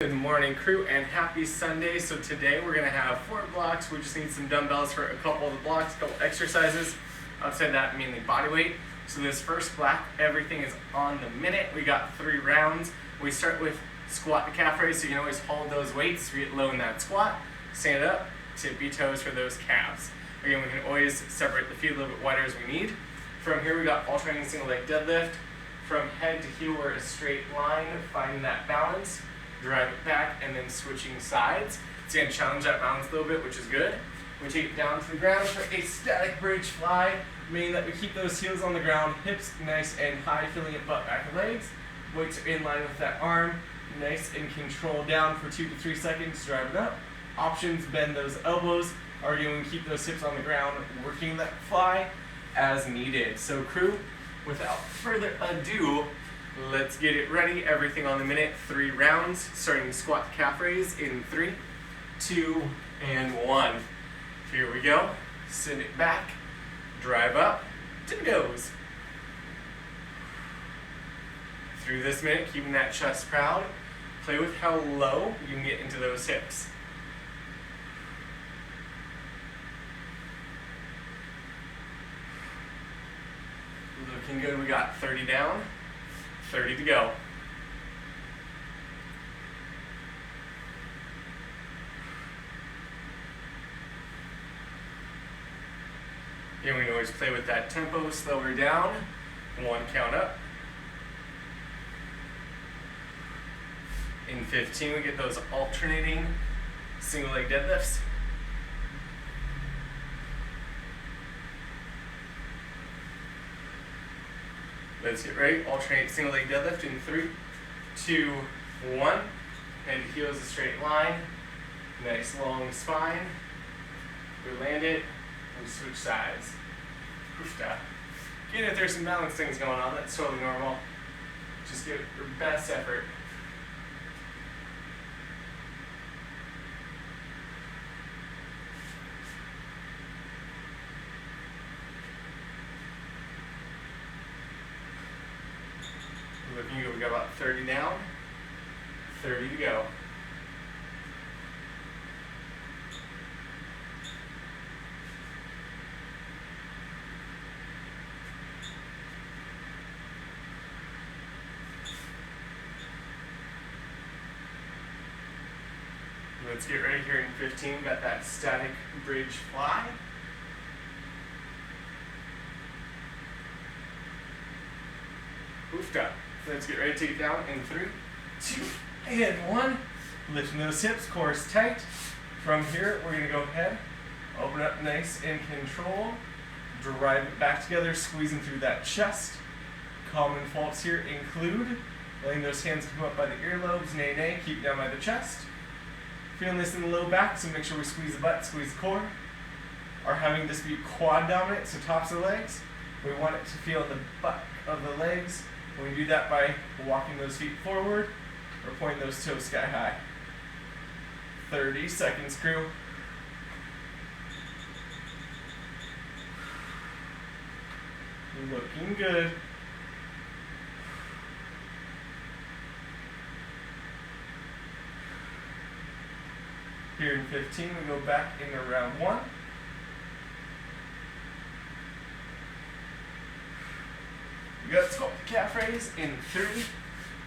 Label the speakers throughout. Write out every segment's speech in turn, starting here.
Speaker 1: Good morning, crew, and happy Sunday. So today we're gonna have 4 blocks. We just need some dumbbells for a couple of the blocks, a couple exercises. Outside that, mainly body weight. So this first block, everything is on the minute. We got 3 rounds. We start with squat to calf raise, so you can always hold those weights. We get low in that squat, stand up, tippy toes for those calves. Again, we can always separate the feet a little bit wider as we need. From here, we got alternating single leg deadlift. From head to heel, we're a straight line, finding that balance. Drive it back and then switching sides. It's going to challenge that balance a little bit, which is good. We take it down to the ground for a static bridge fly, meaning that we keep those heels on the ground, hips nice and high, feeling it butt, back, and legs. Weights are in line with that arm, nice and controlled down for 2 to 3 seconds, drive it up. Options, bend those elbows, arguing keep those hips on the ground, working that fly as needed. So crew, without further ado, let's get it ready. Everything on the minute. 3 rounds, starting squat to calf raise in 3, 2, and 1. Here we go. Send it back, drive up, tippy toes. Through this minute, keeping that chest proud. Play with how low you can get into those hips. Looking good. We got 30 down. 30 to go. Again, we can always play with that tempo, slower down. 1 count up. In 15, we get those alternating single leg deadlifts. Let's get ready. Alternate single leg deadlift in 3, 2, 1. Head to heel is a straight line. Nice long spine. We land it. We switch sides. Poofta. Again, if there's some balance things going on, that's totally normal. Just give it your best effort. Looking good, we got about 30 down, 30 to go. Let's get ready here in 15, got that static bridge fly. Poofed up. Let's get ready to take it down in 3, 2, and 1. Lifting those hips, core is tight. From here, we're gonna go ahead, open up nice and controlled. Drive it back together, squeezing through that chest. Common faults here include letting those hands come up by the earlobes, nay nay, keep down by the chest. Feeling this in the low back, so make sure we squeeze the butt, squeeze the core. Or having this be quad dominant, so tops of the legs. We want it to feel the butt of the legs. We do that by walking those feet forward or pointing those toes sky high. 30 seconds, crew. Looking good. Here in 15, we go back into round 1. We got squat to calf raise in 3,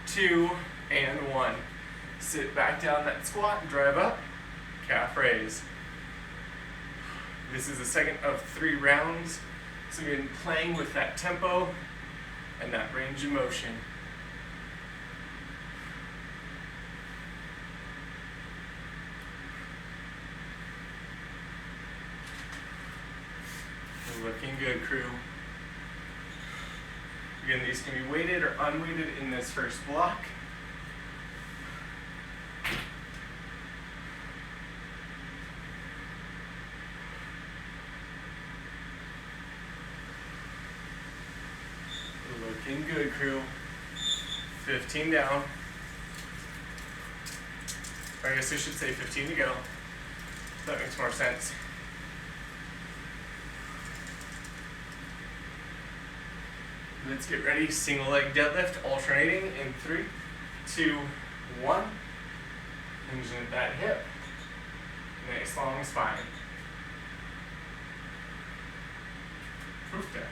Speaker 1: 2, and 1. Sit back down that squat, drive up, calf raise. This is the second of 3 rounds, so you're playing with that tempo and that range of motion. Looking good, crew. Again, these can be weighted or unweighted in this first block. Looking good, crew. 15 down. I guess I should say 15 to go. That makes more sense. Let's get ready. Single leg deadlift, alternating in 3, 2, 1. Hinging at that hip. Nice long spine. Proof there.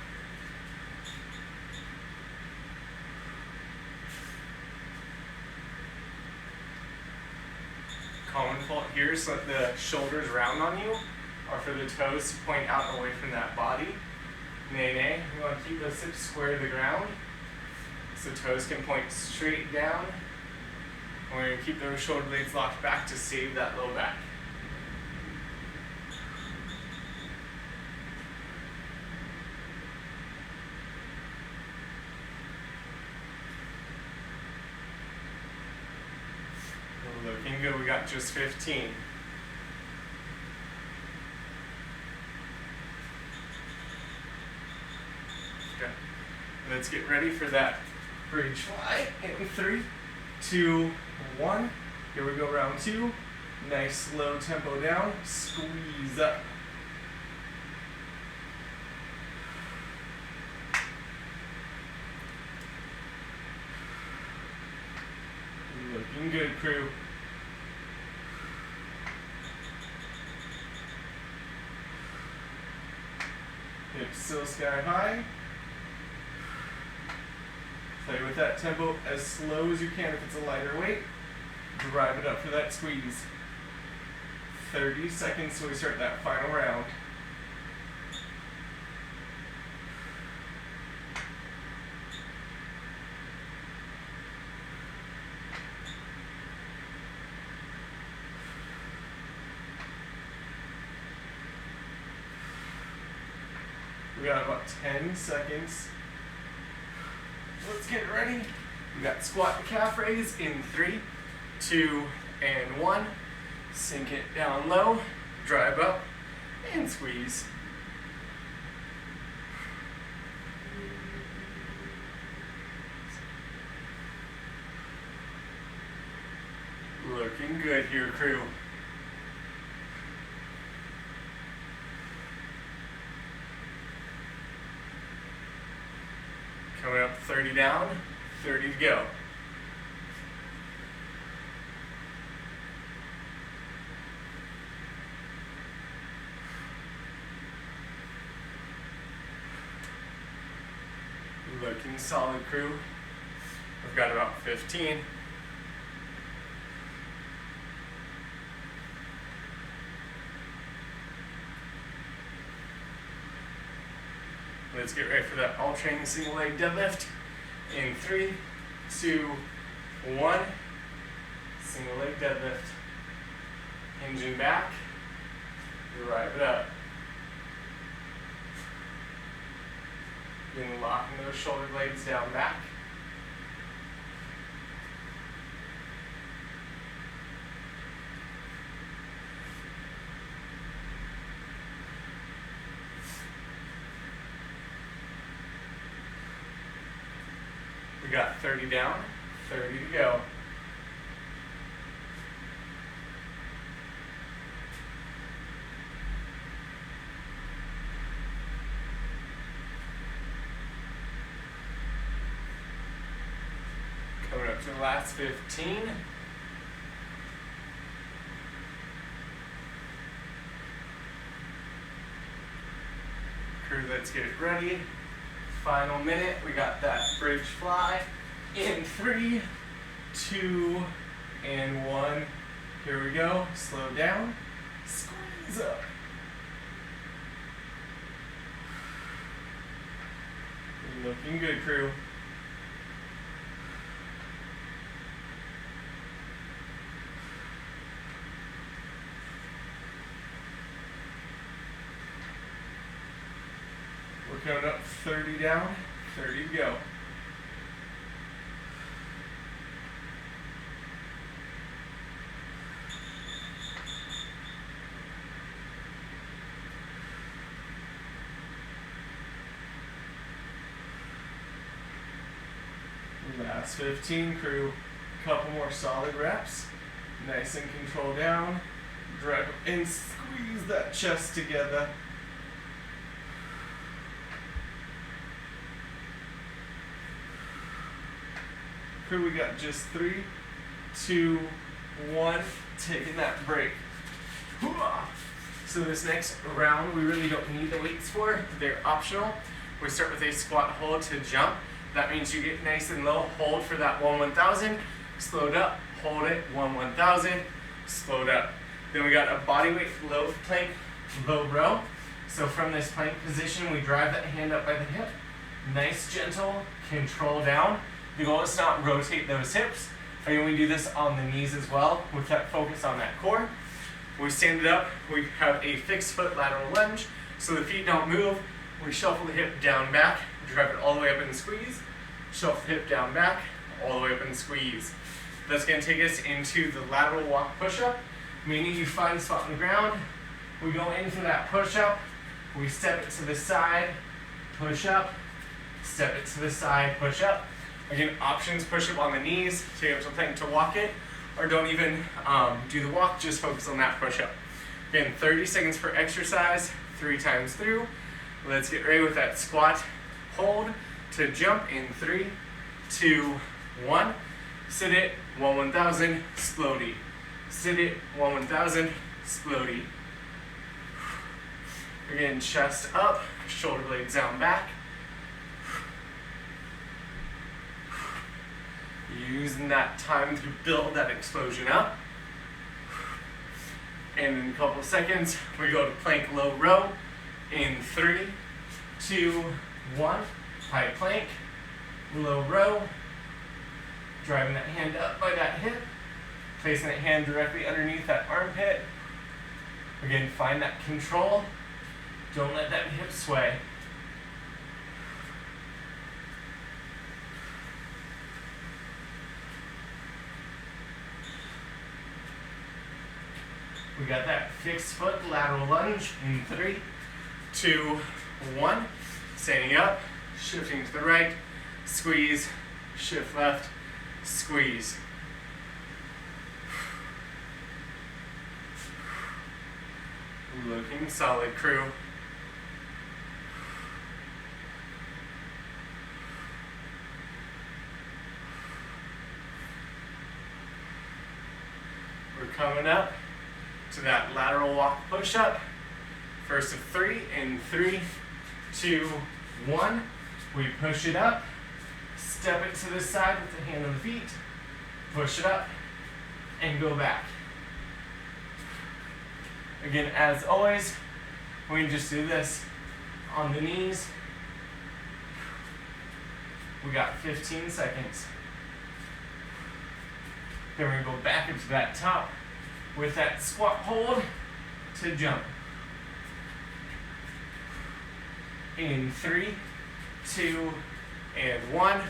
Speaker 1: Common fault here is let the shoulders round on you, or for the toes to point out and away from that body. Nay, nay. We want to keep those hips square to the ground, so toes can point straight down. And we're going to keep those shoulder blades locked back to save that low back. Looking good, we got just 15. Okay, let's get ready for that bridge fly in 3, 2, 1. Here we go, round 2. Nice slow tempo down, squeeze up. Looking good, crew. Hips still sky high. Play with that tempo as slow as you can if it's a lighter weight. Drive it up for that squeeze. 30 seconds till we start that final round. We got about 10 seconds. Let's get ready. We got squat and calf raise in 3, 2, and 1. Sink it down low, drive up, and squeeze. Looking good here, crew. Coming up 30 down, 30 to go. Looking solid, crew. We've got about 15. Let's get ready for that alternating single leg deadlift in 3, 2, 1. Single leg deadlift. Hinging back, drive it up. Then locking those shoulder blades down back. We got 30 down, 30 to go. Coming up to the last 15. Crew, let's get it ready. Final minute, we got that bridge fly in 3, 2, and 1. Here we go, slow down, squeeze up. Looking good, crew. We're coming up 30 down, 30 to go. Last 15, crew. Couple more solid reps. Nice and control down. Drive and squeeze that chest together. Crew, we got just 3, 2, 1. taking that break. So this next round, we really don't need the weights for. They're optional. We start with a squat hold to jump. That means you get nice and low, hold for that 1-1000, slowed up, hold it, 1-1000, slowed up. Then we got a body weight low plank, low row. So from this plank position, we drive that hand up by the hip. Nice, gentle, control down. The goal is to not rotate those hips. Again, we do this on the knees as well with that focus on that core. We stand it up, we have a fixed foot lateral lunge, so the feet don't move. We shuffle the hip down back, drive it all the way up and squeeze. Shuffle the hip down back, all the way up and squeeze. That's going to take us into the lateral walk push-up, meaning you find a spot on the ground. We go in for that push-up, we step it to the side, push up, step it to the side, push up. Again, options, push up on the knees, take up something to walk it, or don't even do the walk, just focus on that push up. Again, 30 seconds per exercise, 3 times through. Let's get ready with that squat hold to jump in 3, 2, 1. Sit it, 1-1000, slowly. Sit it, 1-1000, slowly. Again, chest up, shoulder blades down back. Using that time to build that explosion up. And in a couple of seconds, we go to plank low row in 3, 2, 1. High plank, low row. Driving that hand up by that hip. Placing that hand directly underneath that armpit. Again, find that control. Don't let that hip sway. We got that fixed foot lateral lunge in 3, 2, 1. Standing up, shifting to the right, squeeze, shift left, squeeze. Looking solid, crew. We're coming up to that lateral walk push-up. First of 3 in 3, 2, 1. We push it up, step it to the side with the hand on the feet, push it up, and go back. Again, as always, we can just do this on the knees. We got 15 seconds. Then we're gonna go back into that top with that squat hold to jump. In 3, 2, and 1.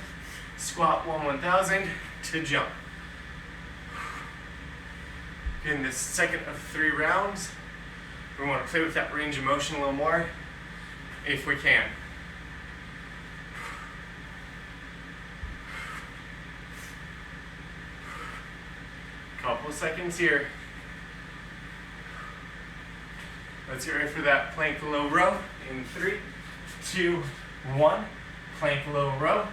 Speaker 1: Squat 1-1000 to jump. In this second of 3 rounds, we want to play with that range of motion a little more, if we can. Couple seconds here. Let's get ready for that plank low row in 3, 2, 1. Plank low row.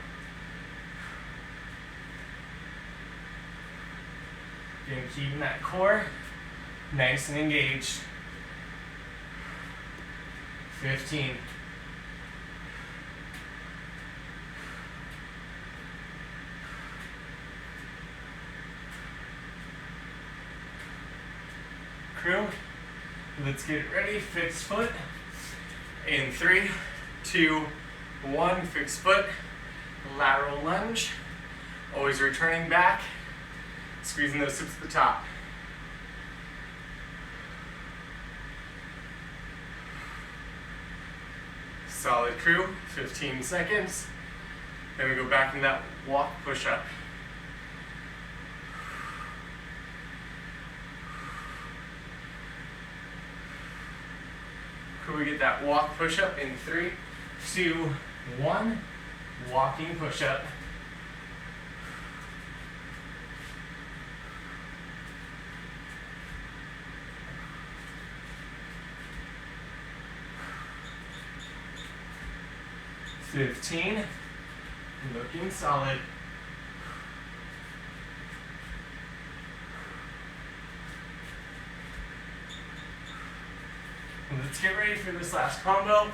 Speaker 1: Again, keeping that core nice and engaged. 15. Crew, let's get ready. Fixed foot. In 3, 2, 1. Fixed foot. Lateral lunge. Always returning back. Squeezing those hips to the top. Solid, crew. 15 seconds. Then we go back in that walk push-up. Could we get that walk push-up in 3, 2, 1. Walking push-up. $15. Looking solid. Let's get ready for this last combo.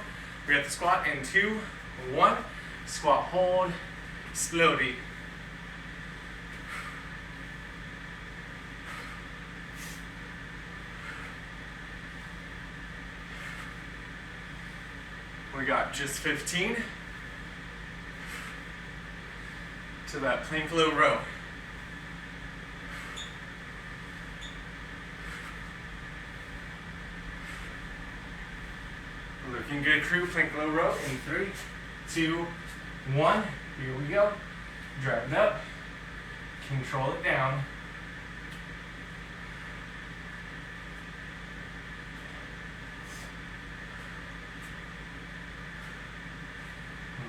Speaker 1: We got the squat in 2, 1. Squat, hold, slowly. We got just 15 to that plank low row. Looking good, crew. Plank low row in 3, 2, 1. Here we go. Drive it up. Control it down.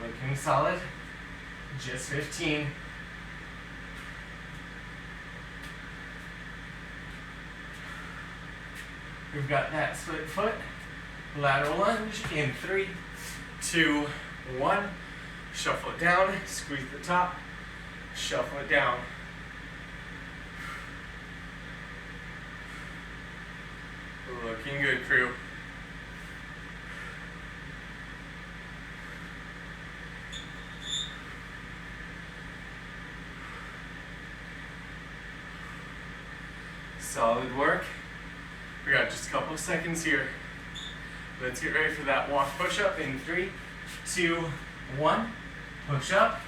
Speaker 1: Looking solid. Just 15. We've got that split foot. Lateral lunge in 3, 2, 1. Shuffle it down. Squeeze the top. Shuffle it down. Looking good, crew. Solid work. We got just a couple of seconds here. Let's get ready for that walk push-up in 3, 2, 1. Push up.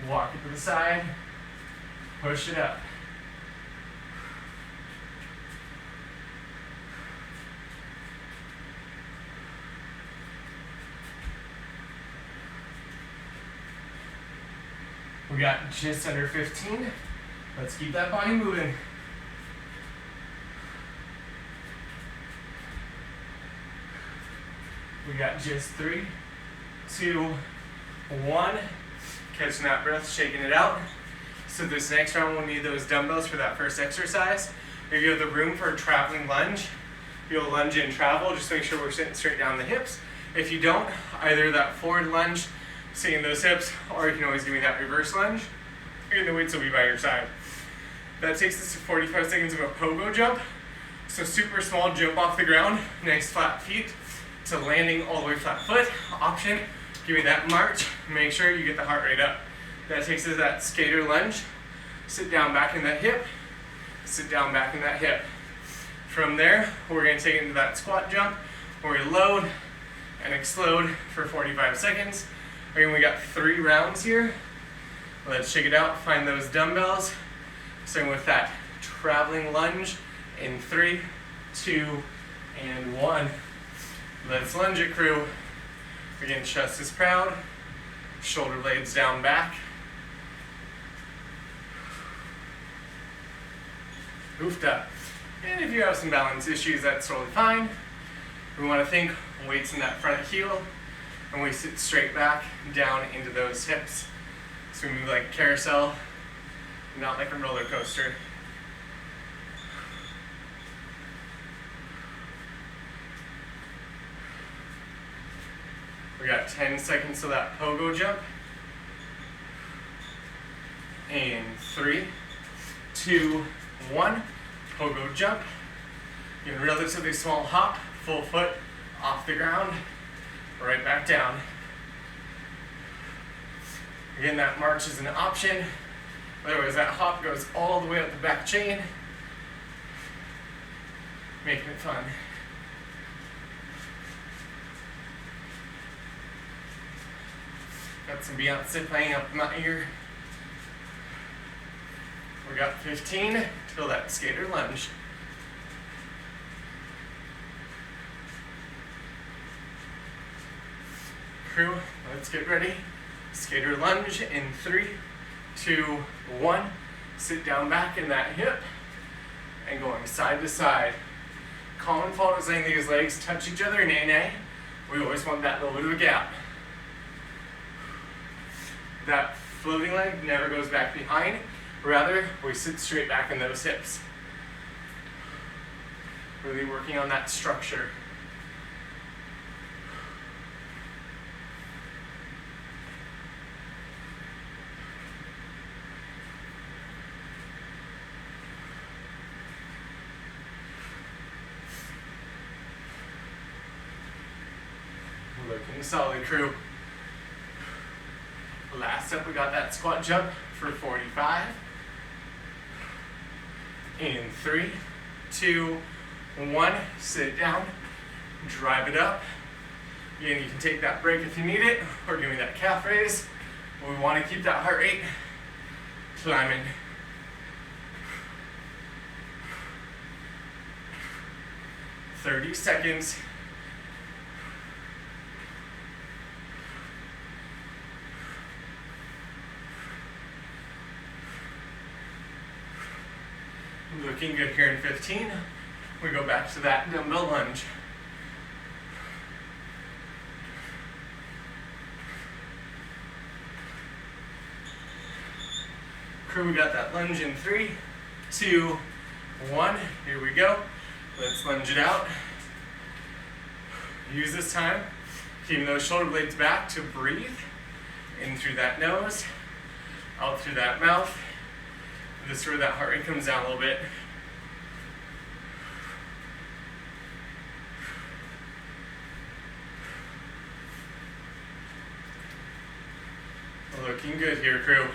Speaker 1: Walk it to the side. Push it up. We got just under 15. Let's keep that body moving. We got just 3, 2, 1. Catching that breath, shaking it out. So this next round we'll need those dumbbells for that first exercise. If you have the room for a traveling lunge, you'll lunge and travel. Just make sure we're sitting straight down the hips. If you don't, either that forward lunge, sitting those hips, or you can always give me that reverse lunge, and the weights will be by your side. That takes us to 45 seconds of a pogo jump. So super small jump off the ground, nice flat feet, to landing all the way flat foot. Option, give me that march. Make sure you get the heart rate up. That takes us to that skater lunge. Sit down back in that hip. Sit down back in that hip. From there, we're going to take it into that squat jump where we load and explode for 45 seconds. Again, we got 3 rounds here. Let's check it out. Find those dumbbells. Starting with that traveling lunge in 3, 2, and 1. Let's lunge it, crew. Again, chest is proud. Shoulder blades down back. Hoofed up. And if you have some balance issues, that's totally fine. We want to think weights in that front heel, and we sit straight back down into those hips. So we move like a carousel, not like a roller coaster. We got 10 seconds to that pogo jump. And 3, 2, 1. Pogo jump. You can relatively small hop, full foot off the ground, right back down. Again, that march is an option. Otherwise, that hop goes all the way up the back chain, making it fun. Got some Beyonce playing up in my ear. We got 15 till that skater lunge. Crew, let's get ready. Skater lunge in 3, 2, 1. Sit down back in that hip and going side to side. Common fault is letting these legs touch each other, nay. We always want that little bit of a gap. That floating leg never goes back behind. Rather, we sit straight back in those hips. Really working on that structure. Looking solid, crew. Last up, we got that squat jump for 45. In 3, 2, 1, sit down, drive it up. Again, you can take that break if you need it, or give me that calf raise. We want to keep that heart rate climbing. "30 seconds. Looking good here in 15. We go back to that dumbbell lunge. Crew, we got that lunge in 3, 2, 1. Here we go. Let's lunge it out. Use this time, keeping those shoulder blades back to breathe. In through that nose, out through that mouth. This is where that heart rate comes down a little bit. Looking good here, crew.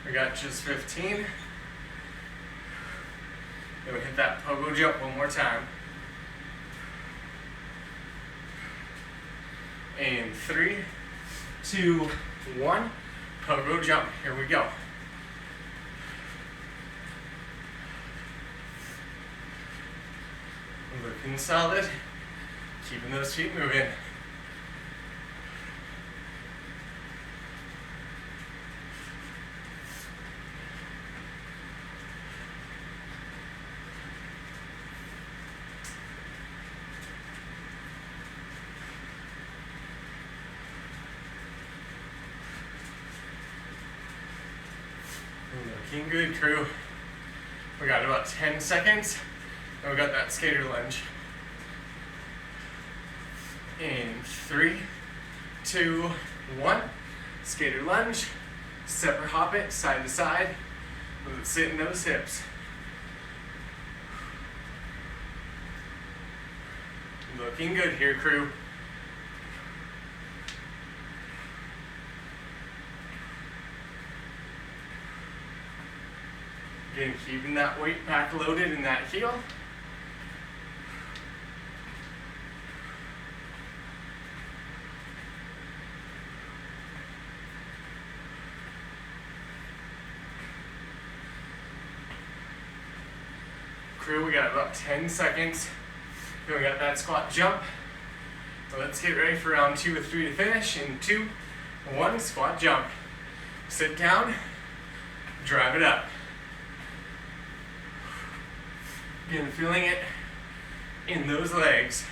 Speaker 1: We got just 15. Then we hit that pogo jump one more time. In 3, 2, 1, pogo jump. Here we go. Looking solid, keeping those feet moving. Looking good, crew. We got about 10 seconds. And we got that skater lunge. In 3, 2, 1. Skater lunge. Step or hop it side to side. Let's sit in those hips. Looking good here, crew. Again, keeping that weight back loaded in that heel. Crew, we got about 10 seconds. Then we got that squat jump. So let's get ready for round 2 with 3 to finish. In 2, 1, squat jump. Sit down, drive it up. Again, feeling it in those legs.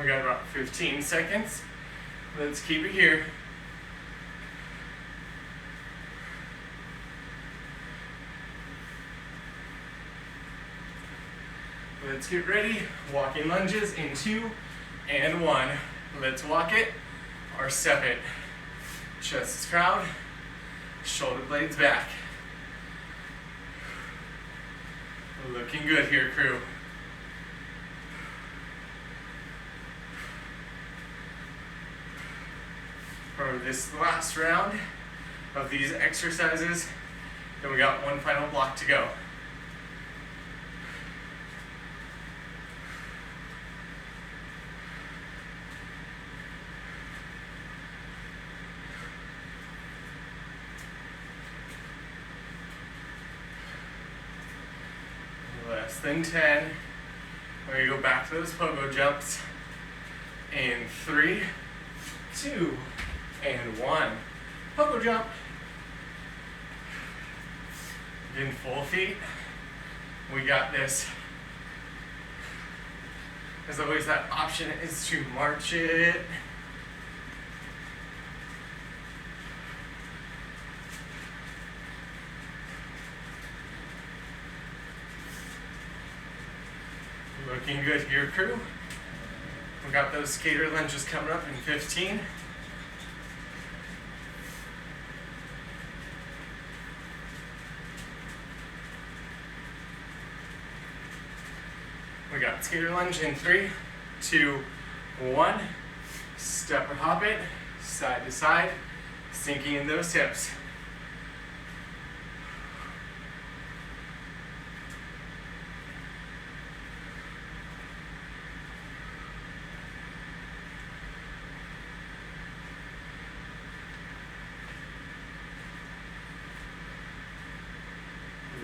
Speaker 1: We got about 15 seconds. Let's keep it here. Let's get ready. Walking lunges in 2 and 1. Let's walk it or step it. Chest is proud. Shoulder blades back. Looking good here, crew. For this last round of these exercises, then we got one final block to go. Less than 10. We're going to go back to those pogo jumps. In 3, 2, and 1. Pogo jump. In full feet. We got this. As always, that option is to march it. Looking good here, crew. We got those skater lunges coming up in 15. We got skater lunge in 3, 2, 1. Step or hop it, side to side, sinking in those hips.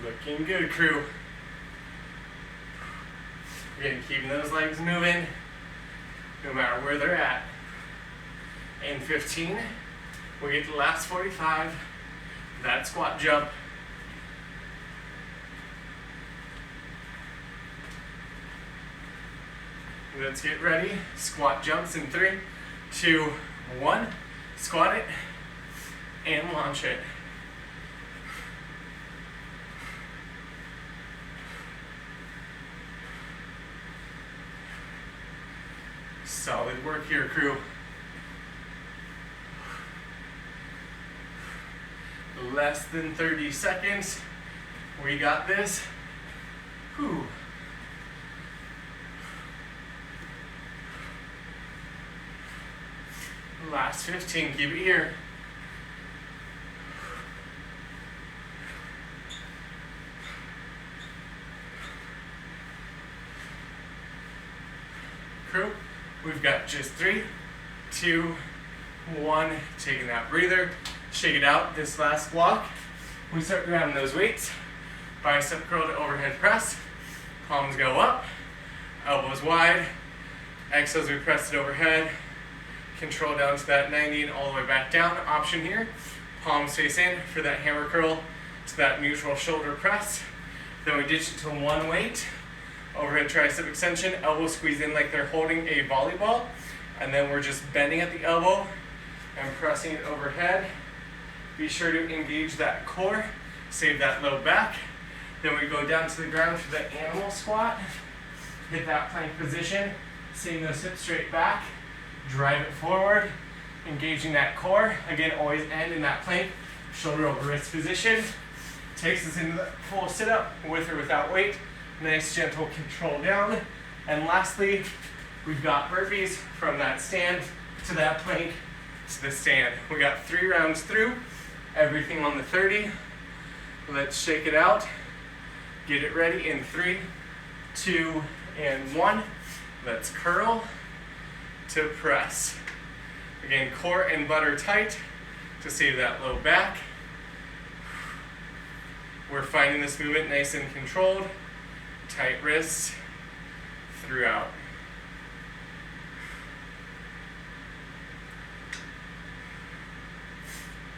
Speaker 1: Looking good, crew. Again, keeping those legs moving, no matter where they're at. In 15, we get the last 45, that squat jump. Let's get ready. Squat jumps in 3, 2, 1. Squat it and launch it. Solid work here, crew. Less than 30 seconds. We got this. Whew. Last 15, keep it here. Crew, we've got just 3, 2, 1. Taking that breather. Shake it out. This last block, we start grabbing those weights. Bicep curl to overhead press. Palms go up. Elbows wide. Exhale as we press it overhead. Control down to that 90 and all the way back down. Option here. Palms face in for that hammer curl to that neutral shoulder press. Then we ditch it to one weight. Overhead tricep extension. Elbows squeeze in like they're holding a volleyball. And then we're just bending at the elbow and pressing it overhead. Be sure to engage that core, save that low back. Then we go down to the ground for the animal squat. Hit that plank position, seeing those hips straight back. Drive it forward, engaging that core. Again, always end in that plank, shoulder over wrist position. Takes us into the full sit-up with or without weight. Nice gentle control down. And lastly, we've got burpees from that stand to that plank to the stand. We got 3 rounds through. Everything on the 30. Let's shake it out. Get it ready in 3, 2, and 1. Let's curl to press. Again, core and butt are tight to save that low back. We're finding this movement nice and controlled. Tight wrists throughout.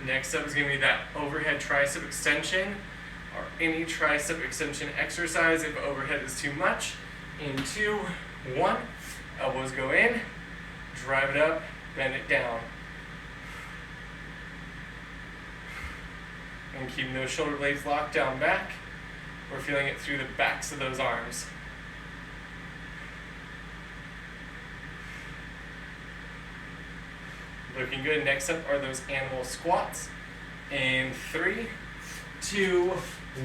Speaker 1: Next up is going to be that overhead tricep extension, or any tricep extension exercise if overhead is too much. In 2, 1, elbows go in, drive it up, bend it down. And keeping those shoulder blades locked down back. We're feeling it through the backs of those arms. Looking good. Next up are those animal squats. In 3, 2,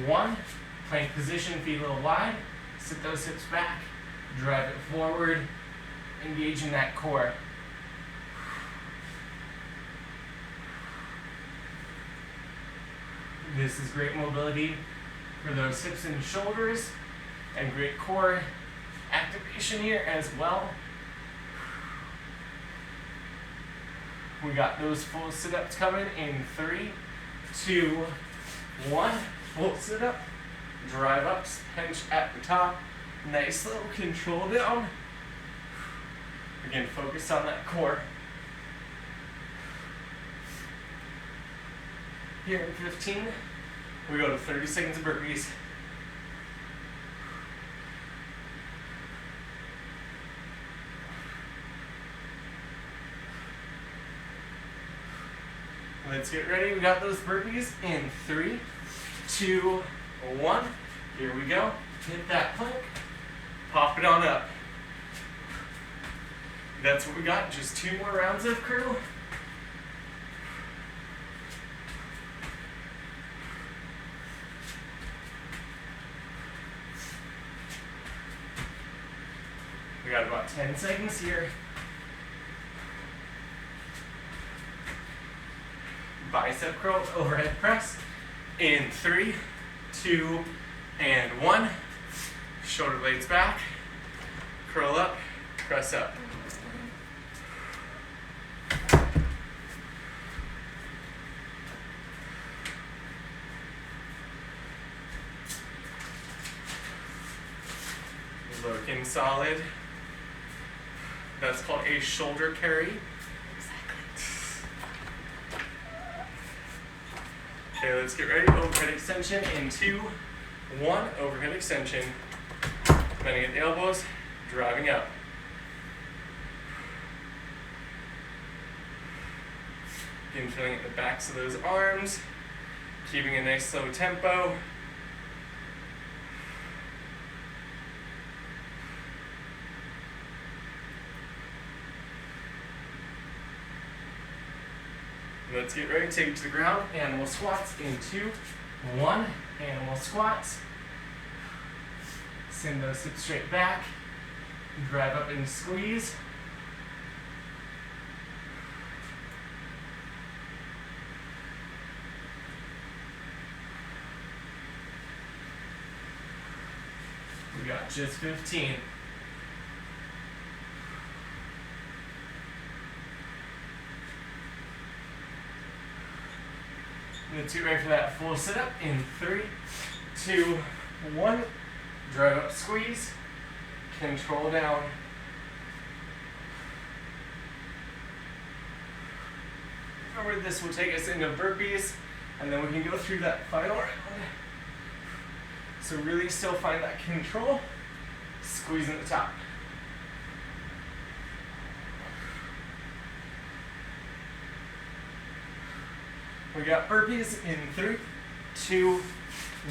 Speaker 1: 1. Plank position, feet a little wide. Sit those hips back. Drive it forward. Engaging that core. This is great mobility for those hips and shoulders, and great core activation here as well. We got those full sit-ups coming in 3, 2, 1. Full sit-up, drive ups, pinch at the top. Nice little control down. Again, focus on that core. Here in 15, we go to 30 seconds of burpees. Let's get ready. We got those burpees in 3, 2, 1. Here we go. Hit that plank. Pop it on up. That's what we got. Just 2 more rounds of curl. We got about 10 seconds here. Bicep curl, overhead press. In 3, 2, and 1. Shoulder blades back. Curl up, press up. Looking solid. That's called a shoulder carry. Okay, let's get ready. Overhead extension in 2, 1. Overhead extension. Bending at the elbows, driving up. Again, feeling at the backs of those arms. Keeping a nice slow tempo. Let's get ready, take it to the ground. Animal squats in 2, 1. Animal squats. Send those hips straight back. Drive up and squeeze. We got just 15. Let's get ready for that full sit-up in 3, 2, 1. Drive up, squeeze, control down. Remember, this will take us into burpees, and then we can go through that final round. So really still find that control, squeezing the top. We got burpees in 3, 2,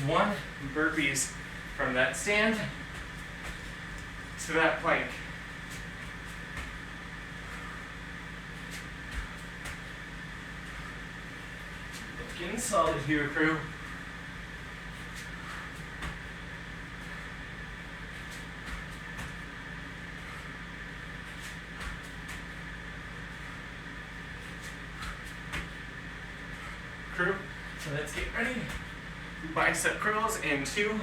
Speaker 1: 1. Burpees from that stand to that plank. Looking solid here, crew. Crew, so let's get ready. Bicep curls in 2,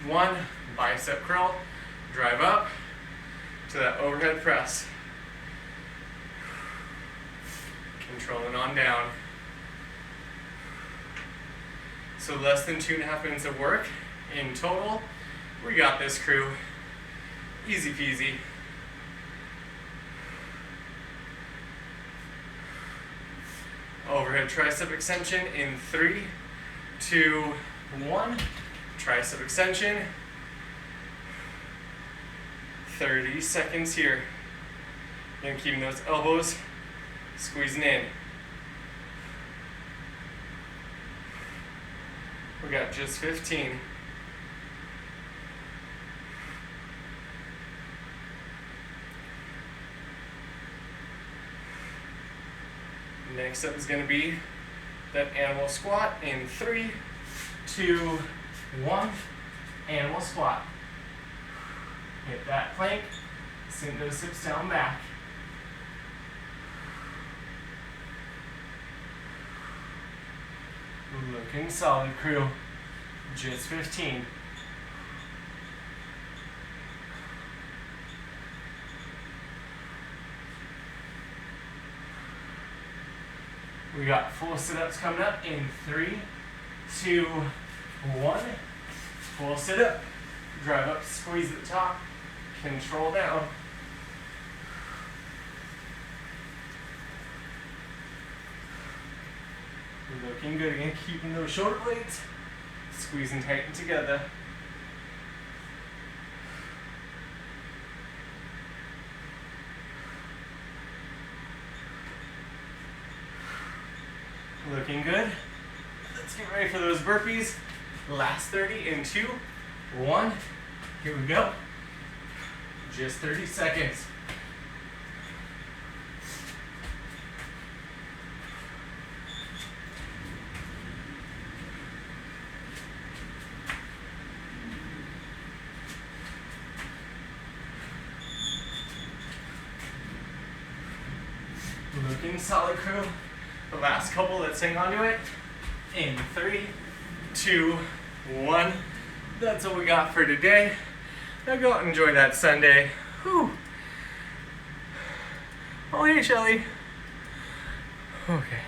Speaker 1: 1. Bicep curl, drive up to that overhead press. Controlling on down. So less than 2.5 minutes of work in total. We got this, crew. Easy peasy. Overhead tricep extension in 3, 2, 1. Tricep extension. 30 seconds here. And keeping those elbows squeezing in. We got just 15. Next up is going to be that animal squat in 3, 2, 1. Animal squat. Hit that plank, send those hips down back. Looking solid, crew. Just 15. We got full sit-ups coming up in 3, 2, 1. Full sit-up. Drive up, squeeze at the top, control down. Looking good again, keeping those shoulder blades squeezing tight and together. Looking good. Let's get ready for those burpees. Last 30 in 2, 1. Here we go. just 30 seconds. Looking solid, crew. The last couple, let's hang on to it. In 3, 2, 1. That's what we got for today. Now go out and enjoy that Sunday. Whew. Oh, hey, Shelly. Okay.